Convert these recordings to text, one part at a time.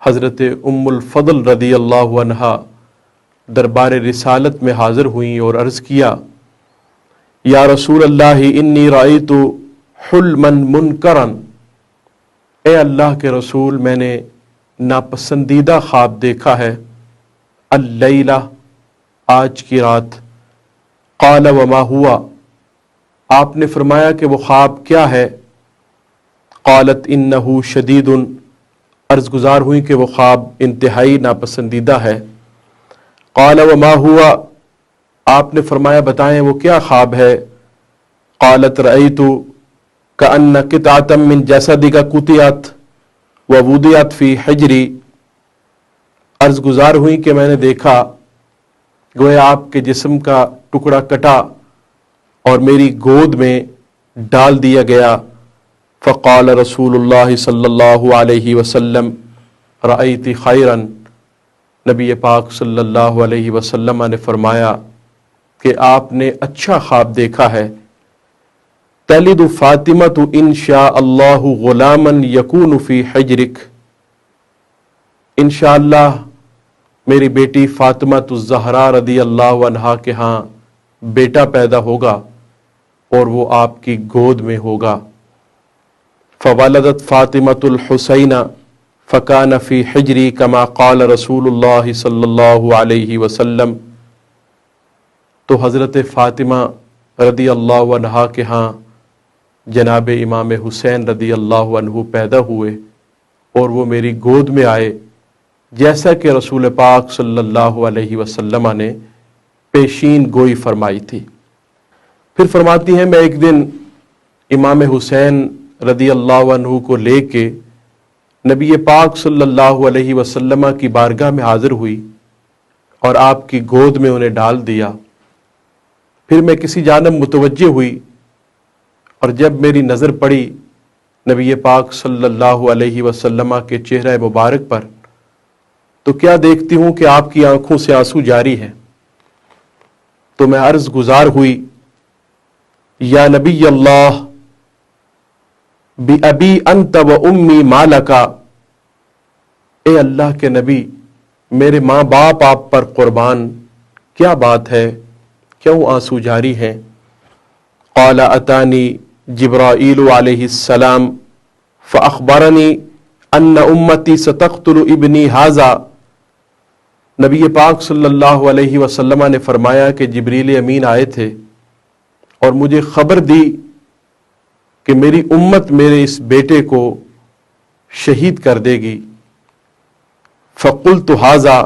حضرت ام الفضل رضی اللہ عنہا دربار رسالت میں حاضر ہوئیں اور عرض کیا، یا رسول اللہ انی رأیت حلما منکرا، اے اللہ کے رسول میں نے ناپسندیدہ خواب دیکھا ہے، اللیلہ، آج کی رات۔ قال وما ہوا، آپ نے فرمایا کہ وہ خواب کیا ہے؟ قالت انہ شدید، عرض گزار ہوئی کہ وہ خواب انتہائی ناپسندیدہ ہے۔ قال وما ہوا، آپ نے فرمایا بتائیں وہ کیا خواب ہے؟ قالت رأیت کأن قطعة من جسدک قطعت ووضعت فی حجری، عرض گزار ہوئی کہ میں نے دیکھا گویا آپ کے جسم کا ٹکڑا کٹا اور میری گود میں ڈال دیا گیا۔ فقال رسول اللہ صلی اللہ علیہ وسلم رأیت خیرا، نبی پاک صلی اللہ علیہ وسلم نے فرمایا کہ آپ نے اچھا خواب دیکھا ہے۔ تلد فاطمۃ ان شاء اللہ غلاما یکون فی حجرک، انشاءاللہ میری بیٹی فاطمۃ الزہرا رضی اللہ عنہا کے ہاں بیٹا پیدا ہوگا اور وہ آپ کی گود میں ہوگا۔ فولدت فاطمۃ الحسین فکان فی حجری کما قال رسول اللہ صلی اللہ علیہ وسلم، تو حضرت فاطمہ رضی اللہ عنہا کے ہاں جناب امام حسین رضی اللہ عنہ پیدا ہوئے اور وہ میری گود میں آئے، جیسا کہ رسول پاک صلی اللہ علیہ وسلم نے پیشین گوئی فرمائی تھی۔ پھر فرماتی ہیں میں ایک دن امام حسین رضی اللہ عنہ کو لے کے نبی پاک صلی اللہ علیہ وسلم کی بارگاہ میں حاضر ہوئی اور آپ کی گود میں انہیں ڈال دیا۔ پھر میں کسی جانب متوجہ ہوئی اور جب میری نظر پڑی نبی پاک صلی اللہ علیہ وسلم کے چہرہ مبارک پر تو کیا دیکھتی ہوں کہ آپ کی آنکھوں سے آنسو جاری ہیں۔ تو میں عرض گزار ہوئی، یا نبی اللہ بِأَبِي أَنْتَ وَأُمِّي مَا لَكَ، اے اللہ کے نبی میرے ماں باپ آپ پر قربان، کیا بات ہے، کیوں آنسو جاری ہیں؟ قال اتانی جبرائیل علیہ السلام فاخبرنی ان امتی ستقتل ابنی ھذا، نبی پاک صلی اللہ علیہ وسلم نے فرمایا کہ جبریل امین آئے تھے اور مجھے خبر دی کہ میری امت میرے اس بیٹے کو شہید کر دے گی۔ فقلت ھذا،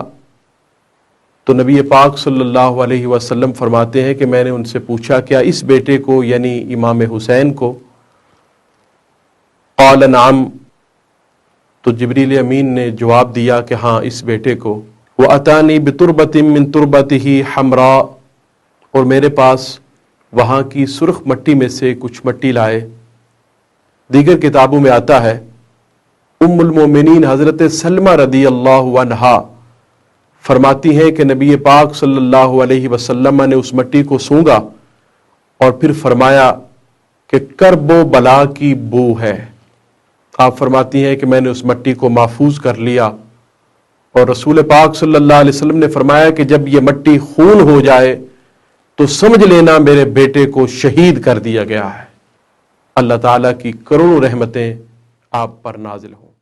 تو نبی پاک صلی اللہ علیہ وسلم فرماتے ہیں کہ میں نے ان سے پوچھا کیا اس بیٹے کو یعنی امام حسین کو؟ قال نعم، تو جبریل امین نے جواب دیا کہ ہاں اس بیٹے کو۔ وَأَتَانِي بِتُرْبَةٍ مِّن تُرْبَتِهِ حَمْرَاء، اور میرے پاس وہاں کی سرخ مٹی میں سے کچھ مٹی لائے۔ دیگر کتابوں میں آتا ہے ام المومنین حضرت سلمہ رضی اللہ عنہا فرماتی ہیں کہ نبی پاک صلی اللہ علیہ وسلم نے اس مٹی کو سونگا اور پھر فرمایا کہ کرب و بلا کی بو ہے۔ آپ فرماتی ہیں کہ میں نے اس مٹی کو محفوظ کر لیا اور رسول پاک صلی اللہ علیہ وسلم نے فرمایا کہ جب یہ مٹی خون ہو جائے تو سمجھ لینا میرے بیٹے کو شہید کر دیا گیا ہے۔ اللہ تعالیٰ کی کروڑوں رحمتیں آپ پر نازل ہوں۔